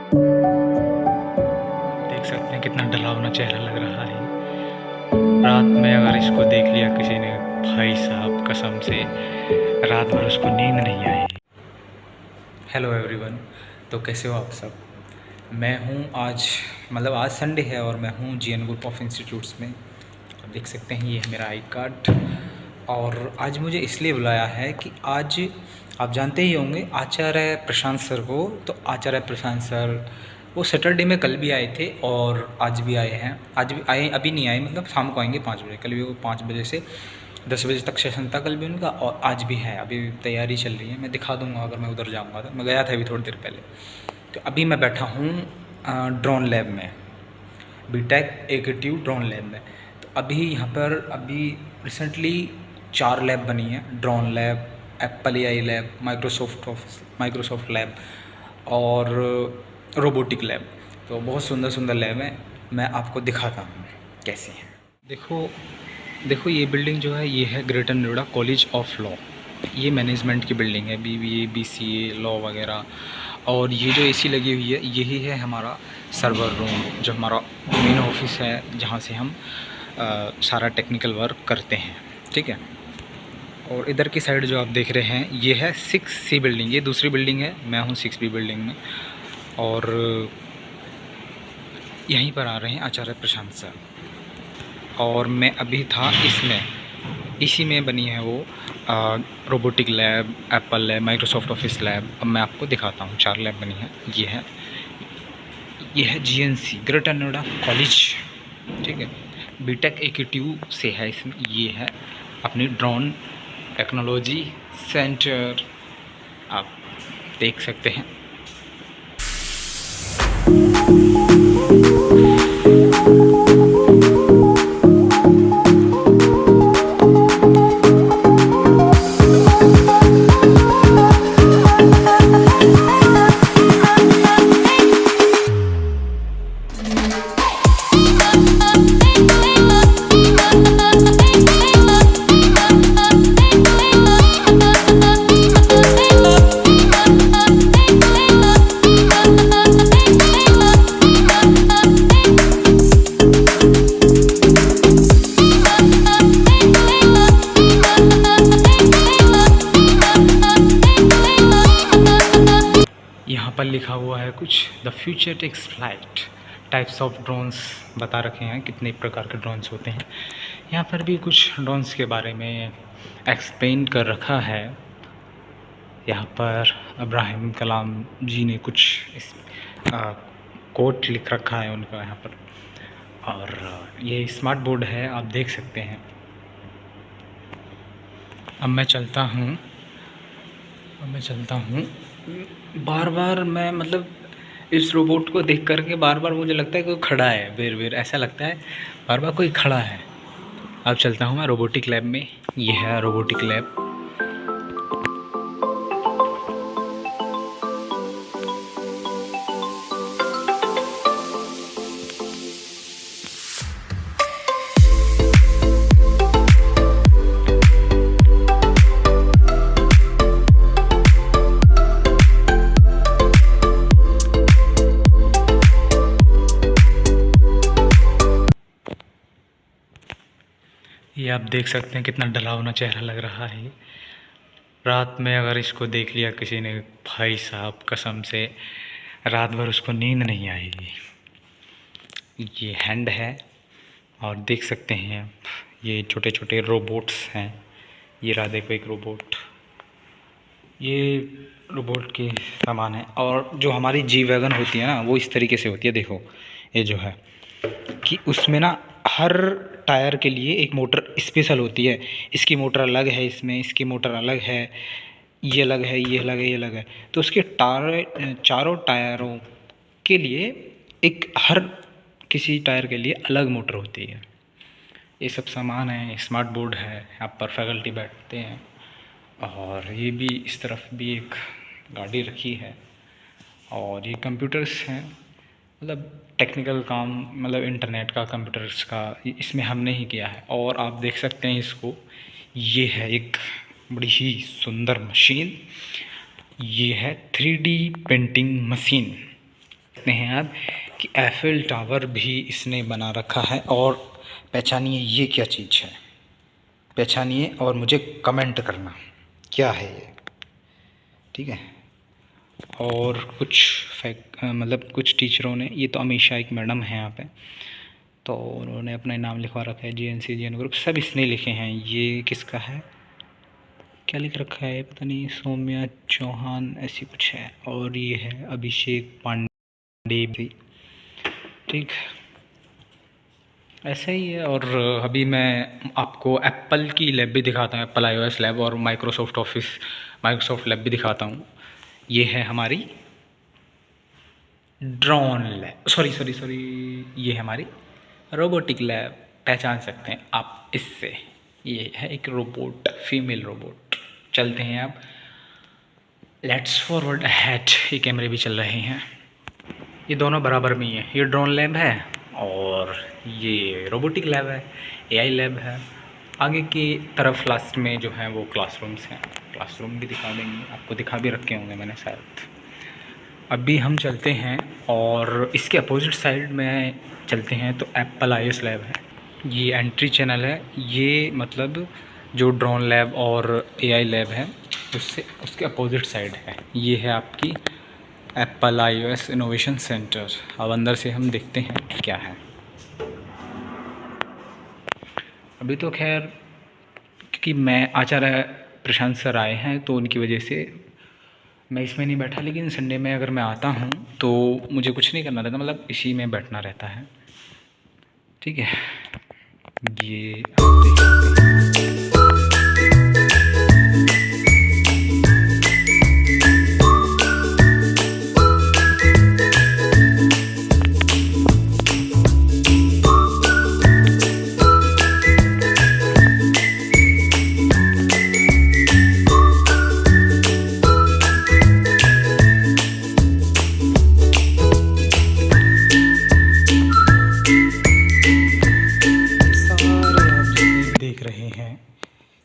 देख सकते हैं कितना डरावना चेहरा लग रहा है। रात में अगर इसको देख लिया किसी ने, भाई साहब कसम से रात भर उसको नींद नहीं आएगी। हेलो एवरीवन, तो कैसे हो आप सब। मैं हूँ आज संडे है और मैं हूँ जीएन ग्रुप ऑफ इंस्टीट्यूट्स में। आप देख सकते हैं ये है मेरा आई कार्ड। और आज मुझे इसलिए बुलाया है कि आज आप जानते ही होंगे आचार्य प्रशांत सर को। तो आचार्य प्रशांत सर वो सैटरडे में कल भी आए थे और आज भी आए हैं। आज भी आए, अभी नहीं आए, मतलब शाम को आएंगे 5 बजे। कल भी वो 5 बजे से 10 बजे तक सेशन था कल भी उनका, और आज भी है। अभी तैयारी चल रही है, मैं दिखा दूंगा अगर मैं उधर जाऊंगा तो। मैं गया था अभी थोड़ी देर पहले। तो अभी मैं बैठा हूँ ड्रोन लैब में, बीटेक एग्रीटिव ड्रोन लैब में। तो अभी यहाँ पर रिसेंटली 4 लैब बनी है। Drone lab, Apple AI lab, Microsoft lab और रोबोटिक लैब। तो बहुत सुंदर सुंदर लैब है, मैं आपको दिखाता हूँ कैसे हैं। देखो देखो, ये बिल्डिंग जो है ये है greater Noida college of law. ये मैनेजमेंट की बिल्डिंग है, बीबीए बीसीए लॉ वगैरह। और ये जो एसी लगी हुई है यही है हमारा सर्वर रूम, जो हमारा मेन ऑफिस है जहाँ से हम सारा टेक्निकल वर्क करते हैं, ठीक है। और इधर की साइड जो आप देख रहे हैं ये है 6C बिल्डिंग, ये दूसरी बिल्डिंग है। मैं हूँ 6B बिल्डिंग में। और यहीं पर आ रहे हैं आचार्य प्रशांत सर। और मैं अभी था इसमें, इसी में बनी है वो robotic lab, Apple lab, Microsoft office lab. अब मैं आपको दिखाता हूँ, 4 लैब बनी है। ये है जीएनसी ग्रेटर नोएडा कॉलेज, ठीक है। बीटेक एग्रीटिव से है इसमें। ये है अपनी ड्रोन टेक्नोलॉजी सेंटर, आप देख सकते हैं। यहाँ पर लिखा हुआ है कुछ, the future takes flight, types of drones बता रखे हैं, कितने प्रकार के ड्रोन्स होते हैं। यहाँ पर भी कुछ ड्रोन्स के बारे में एक्सप्लेन कर रखा है। यहाँ पर इब्राहिम कलाम जी ने कुछ कोट लिख रखा है उनका यहाँ पर। और ये स्मार्ट बोर्ड है, आप देख सकते हैं। अब मैं चलता हूँ। बार बार मैं इस रोबोट को देख करके बार बार मुझे लगता है कि कोई खड़ा है, बेर ऐसा लगता है बार बार कोई खड़ा है। अब चलता हूँ मैं रोबोटिक लैब में। ये है रोबोटिक लैब। ये आप देख सकते हैं कितना डरावना चेहरा लग रहा है। रात में अगर इसको देख लिया किसी ने, भाई साहब कसम से रात भर उसको नींद नहीं आएगी। ये हैंड है और देख सकते हैं आप ये छोटे छोटे रोबोट्स हैं। ये रहा, देखो एक रोबोट, ये रोबोट के सामान है। और जो हमारी जी वैगन होती है ना, वो इस तरीके से होती है। देखो ये जो है कि उसमें ना हर टायर के लिए एक मोटर स्पेशल होती है। इसकी मोटर अलग है, इसमें इसकी मोटर अलग है, ये अलग है, ये अलग है, ये अलग है। तो उसके चारों टायरों के लिए एक, हर किसी टायर के लिए अलग मोटर होती है। ये सब सामान है, स्मार्ट बोर्ड है, यहाँ पर फैकल्टी बैठते हैं। और ये भी इस तरफ भी एक गाड़ी रखी है। और ये कंप्यूटर्स हैं, टेक्निकल काम, इंटरनेट का, कंप्यूटर्स का, इसमें हमने ही किया है। और आप देख सकते हैं इसको, ये है एक बड़ी ही सुंदर मशीन। ये है 3D पेंटिंग मशीन। देखते हैं आप कि एफिल टावर भी इसने बना रखा है। और पहचानिए ये क्या चीज़ है, पहचानिए और मुझे कमेंट करना क्या है ये, ठीक है। और कुछ मतलब कुछ टीचरों ने, ये तो हमेशा एक मैडम है यहाँ पे, तो उन्होंने अपना नाम लिखवा रखा है GNC GN ग्रुप, सब इसने लिखे हैं। ये किसका है, क्या लिख रखा है पता नहीं, सौम्या चौहान ऐसी कुछ है। और ये है अभिषेक पांडे भी, ठीक ऐसा ही है। और अभी मैं आपको एप्पल की लैब भी दिखाता हूँ, एप्पल iOS लैब, और माइक्रोसॉफ्ट लैब भी दिखाता हूँ। ये है हमारी ड्रोन लैब, सॉरी, ये है हमारी रोबोटिक लैब, पहचान सकते हैं आप इससे। ये है एक रोबोट, फीमेल रोबोट। चलते हैं अब, लेट्स फॉरवर्ड अहेड। ये कैमरे भी चल रहे हैं, ये दोनों बराबर में ही है। ये ड्रोन लैब है और ये रोबोटिक लैब है, AI लैब है। आगे की तरफ लास्ट में जो है वो क्लासरूम्स हैं, क्लासरूम भी दिखा देंगे आपको, दिखा भी रखे होंगे मैंने शायद। अभी हम चलते हैं और इसके अपोजिट साइड में चलते हैं तो एप्पल iOS लैब है। ये एंट्री चैनल है, ये मतलब जो ड्रोन लैब और AI लैब है उसके अपोजिट साइड है। ये है आपकी एप्पल iOS इनोवेशन सेंटर। अब अंदर से हम देखते हैं क्या है। अभी तो खैर क्योंकि मैं आचार्य प्रशांत सर आए हैं तो उनकी वजह से मैं इसमें नहीं बैठा, लेकिन संडे में अगर मैं आता हूँ तो मुझे कुछ नहीं करना रहता, मतलब इसी में बैठना रहता है, ठीक है। ये आप देख सकते हैं।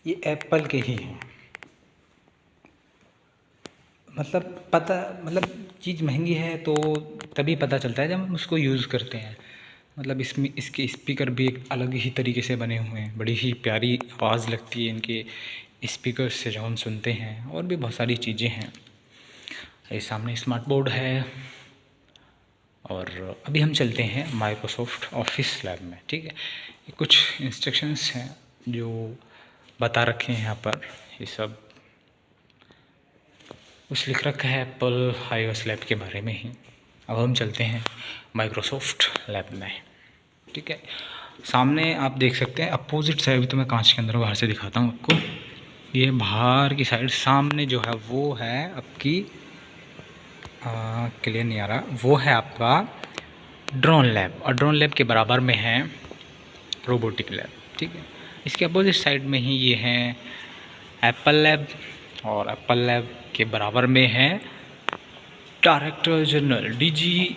ये एप्पल के ही हैं, मतलब चीज़ महंगी है तो तभी पता चलता है जब हम उसको यूज़ करते हैं। मतलब इसमें इसके स्पीकर भी एक अलग ही तरीके से बने हुए हैं, बड़ी ही प्यारी आवाज़ लगती है इनके स्पीकर से जब हम सुनते हैं। और भी बहुत सारी चीज़ें हैं। ये सामने स्मार्ट बोर्ड है। और अभी हम चलते हैं माइक्रोसॉफ्ट ऑफिस लैब में, ठीक है। ये कुछ इंस्ट्रक्शंस हैं जो बता रखे हैं यहाँ पर, ये सब कुछ लिख रखा है एप्पल iOS लैब के बारे में ही। अब हम चलते हैं माइक्रोसॉफ्ट लैब में, ठीक है। सामने आप देख सकते हैं अपोजिट साइड, भी तो मैं कांच के अंदर बाहर से दिखाता हूँ आपको। ये बाहर की साइड सामने जो है वो है आपकी क्लियर नहीं आ रहा, वो है आपका ड्रोन लैब। और ड्रोन लैब के बराबर में है रोबोटिक लैब, ठीक है। इसके अपोजिट साइड में ही ये है एप्पल लैब, और एप्पल लैब के बराबर में है डायरेक्टर जनरल DG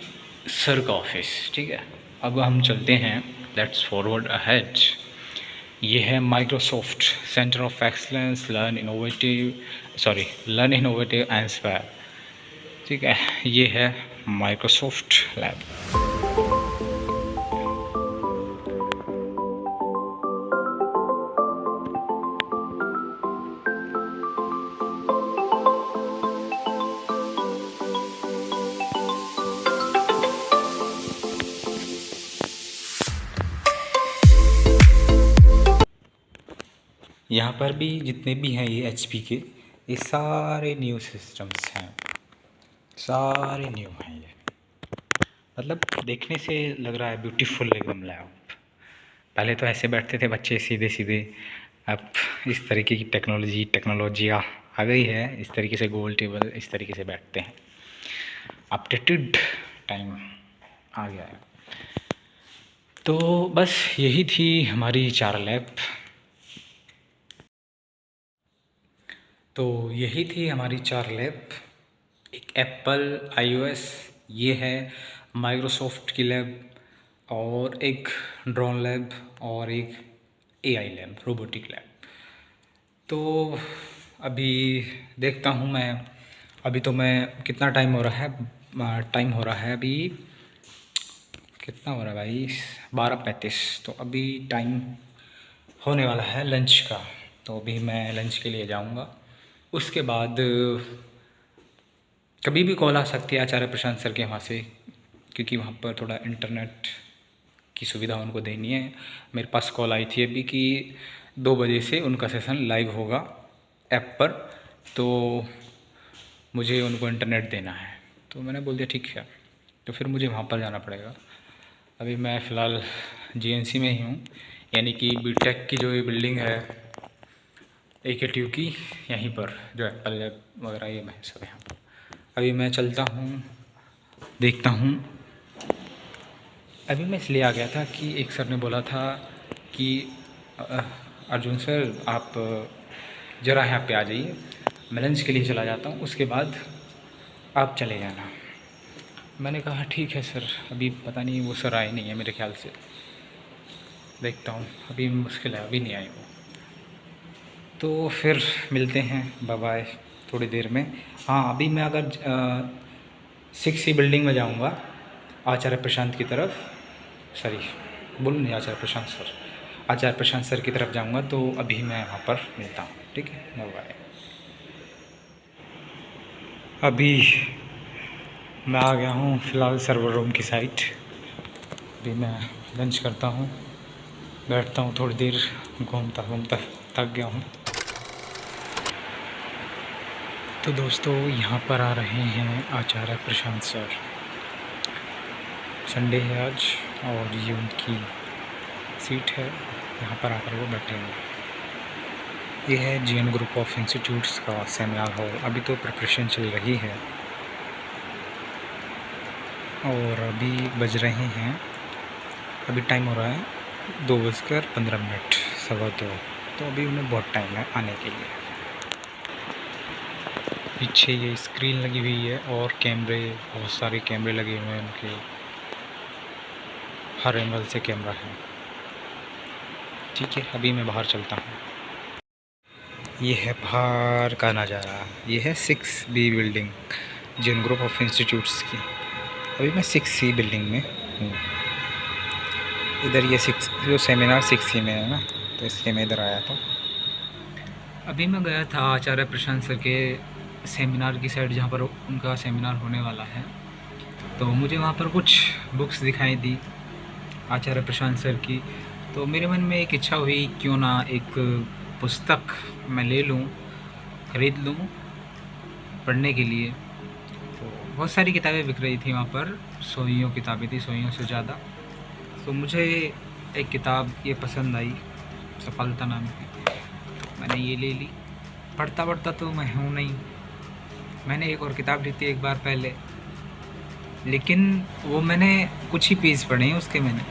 सर का ऑफिस, ठीक है। अब हम चलते हैं, लेट्स फॉरवर्ड अहेड। ये है Microsoft centre of excellence, learn innovative and inspire, ठीक है। ये है माइक्रोसॉफ्ट लैब। यहाँ पर भी जितने भी हैं ये HP के, ये सारे न्यू सिस्टम्स हैं, सारे न्यू हैं ये। मतलब देखने से लग रहा है ब्यूटीफुल एकदम लैब। पहले तो ऐसे बैठते थे बच्चे सीधे सीधे, अब इस तरीके की टेक्नोलॉजी आ गई है। इस तरीके से गोल टेबल इस तरीके से बैठते हैं, अपडेटेड टाइम आ गया है। तो बस यही थी हमारी 4 लैब। तो यही थी हमारी 4 लैब, एक एप्पल iOS, ये है माइक्रोसॉफ्ट की लैब, और एक ड्रोन लैब, और एक AI लैब, रोबोटिक लैब। तो अभी देखता हूँ मैं, अभी तो मैं कितना टाइम हो रहा है, टाइम हो रहा है अभी, कितना हो रहा है भाई, 12:35। तो अभी टाइम होने वाला है लंच का। तो अभी मैं लंच के लिए जाऊंगा। उसके बाद कभी भी कॉल आ सकती है आचार्य प्रशांत सर के वहाँ से, क्योंकि वहाँ पर थोड़ा इंटरनेट की सुविधा उनको देनी है। मेरे पास कॉल आई थी अभी कि 2 बजे से उनका सेशन लाइव होगा ऐप पर, तो मुझे उनको इंटरनेट देना है। तो मैंने बोल दिया ठीक है, तो फिर मुझे वहाँ पर जाना पड़ेगा। अभी मैं फ़िलहाल जीएनसी में ही हूँ, यानी कि बीटेक की जो ये बिल्डिंग है AKTU की, यहीं पर जो एप्पल लैब वगैरह ये मैं सब यहाँ पर। अभी मैं चलता हूँ, देखता हूँ। अभी मैं इसलिए आ गया था कि एक सर ने बोला था कि अर्जुन सर आप ज़रा यहाँ पे आ जाइए, मैं लंच के लिए चला जाता हूँ, उसके बाद आप चले जाना। मैंने कहा ठीक है सर। अभी पता नहीं वो सर आए नहीं है मेरे ख्याल से, देखता हूँ, अभी मुश्किल है, अभी नहीं आए वो। तो फिर मिलते हैं, बाय बाय, थोड़ी देर में। हाँ, अभी मैं अगर 6C बिल्डिंग में जाऊँगा आचार्य प्रशांत की तरफ, सॉरी बोलूँ नहीं, आचार्य प्रशांत सर, आचार्य प्रशांत सर की तरफ जाऊँगा। तो अभी मैं वहाँ पर मिलता हूँ, ठीक है, बाय बाय। अभी मैं आ गया हूँ फ़िलहाल सर्वर रूम की साइड। अभी मैं लंच करता हूँ, बैठता हूँ थोड़ी देर, घूमता घूमता थक गया हूँ। तो दोस्तों यहाँ पर आ रहे हैं आचार्य प्रशांत सर। संडे है आज और ये उनकी सीट है, यहाँ पर आकर वो बैठे हैं। ये है GN ग्रुप ऑफ इंस्टीट्यूट्स का सेमिनार हॉल। अभी तो प्रिपरेशन चल रही है और अभी बज रहे हैं, अभी टाइम हो रहा है 2:15, 2:15। तो अभी उन्हें बहुत टाइम है आने के लिए। पीछे ये स्क्रीन लगी हुई है और कैमरे, बहुत सारे कैमरे लगे हुए हैं उनके, हर एंगल से कैमरा है। ठीक है, अभी मैं बाहर चलता हूँ। ये है बाहर का नज़ारा, ये है 6B building GN group of institutes की। अभी मैं 6C बिल्डिंग में हूँ। इधर ये 6 जो सेमिनार 6C में है ना, तो इसलिए मैं इधर आया था। अभी मैं गया था आचार्य प्रशांत सर के सेमिनार की साइड, जहाँ पर उनका सेमिनार होने वाला है। तो मुझे वहाँ पर कुछ बुक्स दिखाई दी आचार्य प्रशांत सर की। तो मेरे मन में एक इच्छा हुई, क्यों ना एक पुस्तक मैं ले लूँ, ख़रीद लूँ पढ़ने के लिए। तो बहुत सारी किताबें बिक रही थी वहाँ पर, 100 किताबें थी, 100 से ज़्यादा। तो मुझे एक किताब ये पसंद आई, सफलता नाम की, मैंने ये ले ली। पढ़ता पढ़ता तो मैं हूँ नहीं, मैंने एक और किताब ली थी एक बार पहले, लेकिन वो मैंने कुछ ही पेज पढ़े हैं उसके, मैंने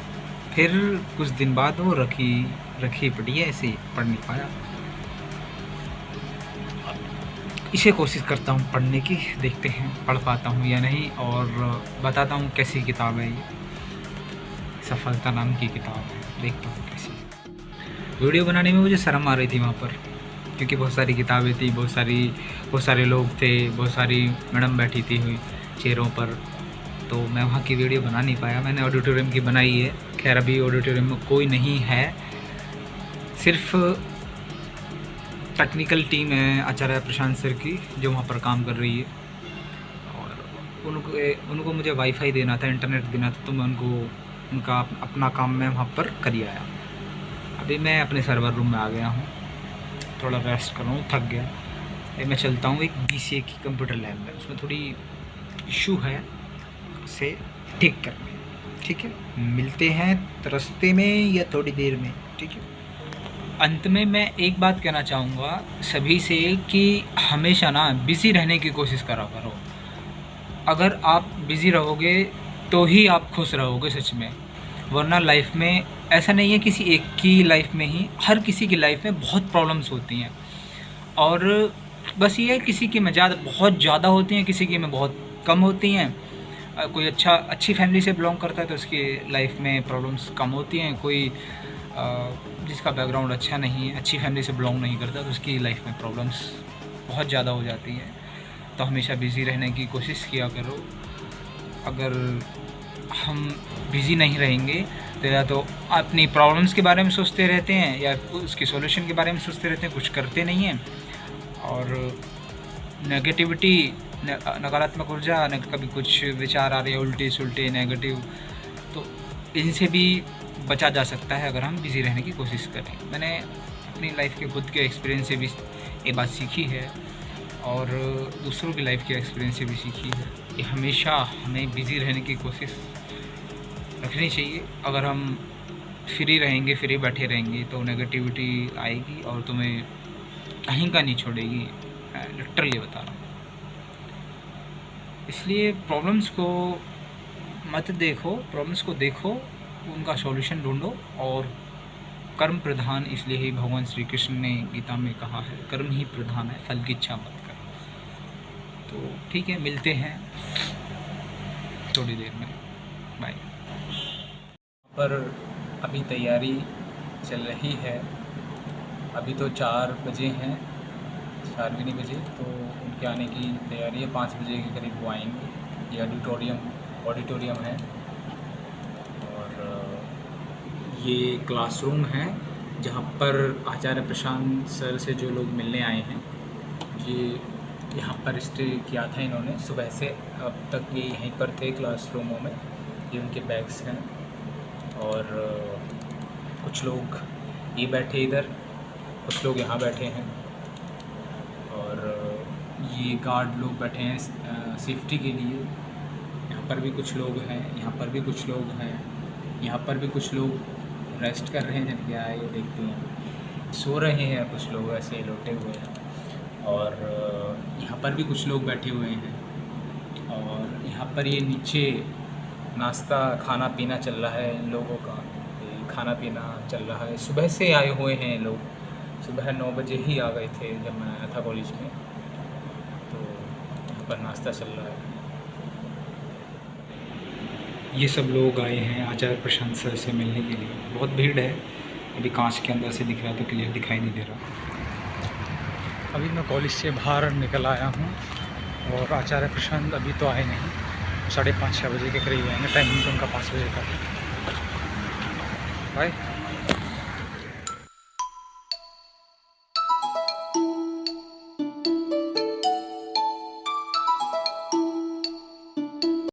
फिर कुछ दिन बाद वो रखी पड़ी है, ऐसे पढ़ नहीं पाया। इसे कोशिश करता हूँ पढ़ने की, देखते हैं पढ़ पाता हूँ या नहीं, और बताता हूँ कैसी किताब है ये, सफलता नाम की किताब है, देखता हूँ कैसी। वीडियो बनाने में मुझे शर्म आ रही थी वहाँ पर, क्योंकि बहुत सारी किताबें थी, बहुत सारे लोग थे, बहुत सारी मैडम बैठी थी हुई चेयरों पर, तो मैं वहाँ की वीडियो बना नहीं पाया। मैंने ऑडिटोरियम की बनाई है, खैर अभी ऑडिटोरियम में कोई नहीं है, सिर्फ टेक्निकल टीम है आचार्य प्रशांत सर की जो वहाँ पर काम कर रही है। और उनको मुझे वाईफाई देना था, इंटरनेट देना था, तो मैं उनका अपना काम मैं वहाँ पर कर आया। अभी मैं अपने सर्वर रूम में आ गया हूँ, थोड़ा रेस्ट कर रहा हूँ, थक गया। अभी मैं चलता हूँ एक BCA की कंप्यूटर लैब में, उसमें थोड़ी इशू है, उसे ठीक करना है। ठीक है, मिलते हैं रास्ते में या थोड़ी देर में, ठीक है। अंत में मैं एक बात कहना चाहूँगा सभी से कि हमेशा ना बिज़ी रहने की कोशिश करा करो। अगर आप बिज़ी रहोगे तो ही आप खुश रहोगे सच में, वरना लाइफ में ऐसा नहीं है किसी एक की लाइफ में ही, हर किसी की लाइफ में बहुत प्रॉब्लम्स होती हैं। और बस ये है, किसी की में बहुत ज़्यादा होती हैं, किसी की में बहुत कम होती हैं। कोई अच्छी फैमिली से बिलोंग करता है तो उसकी लाइफ में प्रॉब्लम्स कम होती हैं। कोई जिसका बैकग्राउंड अच्छा नहीं है, अच्छी फैमिली से बिलोंग नहीं करता, तो उसकी लाइफ में प्रॉब्लम्स बहुत ज़्यादा हो जाती हैं। तो हमेशा बिज़ी रहने की कोशिश किया करो, अगर हम बिज़ी नहीं रहेंगे तो या तो अपनी प्रॉब्लम्स के बारे में सोचते रहते हैं या उसके सॉल्यूशन के बारे में सोचते रहते हैं, कुछ करते नहीं हैं। और नेगेटिविटी, नकारात्मक ऊर्जा, कभी कुछ विचार आ रहे हैं उल्टे सुलटे नेगेटिव, तो इनसे भी बचा जा सकता है अगर हम बिज़ी रहने की कोशिश करें। मैंने अपनी लाइफ के खुद के एक्सपीरियंस से भी ये बात सीखी है और दूसरों की लाइफ के एक्सपीरियंस से भी सीखी है कि हमेशा हमें बिज़ी रहने की कोशिश रखनी चाहिए। अगर हम फ्री रहेंगे, फ्री बैठे रहेंगे तो नेगेटिविटी आएगी और तुम्हें कहीं का नहीं छोड़ेगी, लिटरली बता रहा हूँ। इसलिए प्रॉब्लम्स को मत देखो, प्रॉब्लम्स को देखो, उनका सॉल्यूशन ढूंढो। और कर्म प्रधान, इसलिए ही भगवान श्री कृष्ण ने गीता में कहा है कर्म ही प्रधान है, फल की इच्छा मत करो। तो ठीक है, मिलते हैं थोड़ी देर में, बाय। पर अभी तैयारी चल रही है, अभी तो 4 बजे हैं, 4 भी नहीं बजे, तो उनके आने की तैयारी है। 5 बजे के करीब वो आएंगे। ये ऑडिटोरियम है और ये क्लासरूम है जहाँ पर आचार्य प्रशांत सर से जो लोग मिलने आए हैं, ये यहाँ पर स्टे किया था इन्होंने। सुबह से अब तक ये यहीं पर थे क्लासरूमों में। ये उनके बैग्स हैं और कुछ लोग ये बैठे इधर, कुछ लोग यहाँ बैठे हैं और ये गार्ड लोग बैठे हैं सेफ्टी के लिए। यहाँ पर भी कुछ लोग हैं, यहाँ पर भी कुछ लोग हैं, यहाँ पर भी कुछ लोग रेस्ट कर रहे हैं। क्या ये देखते हैं, सो रहे हैं कुछ लोग ऐसे लौटे हुए हैं और यहाँ पर भी कुछ लोग बैठे हुए हैं। और यहाँ पर ये नीचे नाश्ता खाना पीना चल रहा है इन लोगों का, खाना पीना चल रहा है। सुबह से आए हुए हैं लोग, सुबह 9 बजे ही आ गए थे जब मैं आया था कॉलेज में। तो यहाँ पर नाश्ता चल रहा है। ये सब लोग आए हैं आचार्य प्रशांत सर से मिलने के लिए। बहुत भीड़ है, अभी कांच के अंदर से दिख रहा है तो क्लियर दिखाई नहीं दे रहा। अभी मैं कॉलेज से बाहर निकल आया हूँ और आचार्य प्रशांत अभी तो आए नहीं, 5:30-6 बजे के करीब आएंगे। टाइमिंग तो उनका 5 बजे का है। बाय।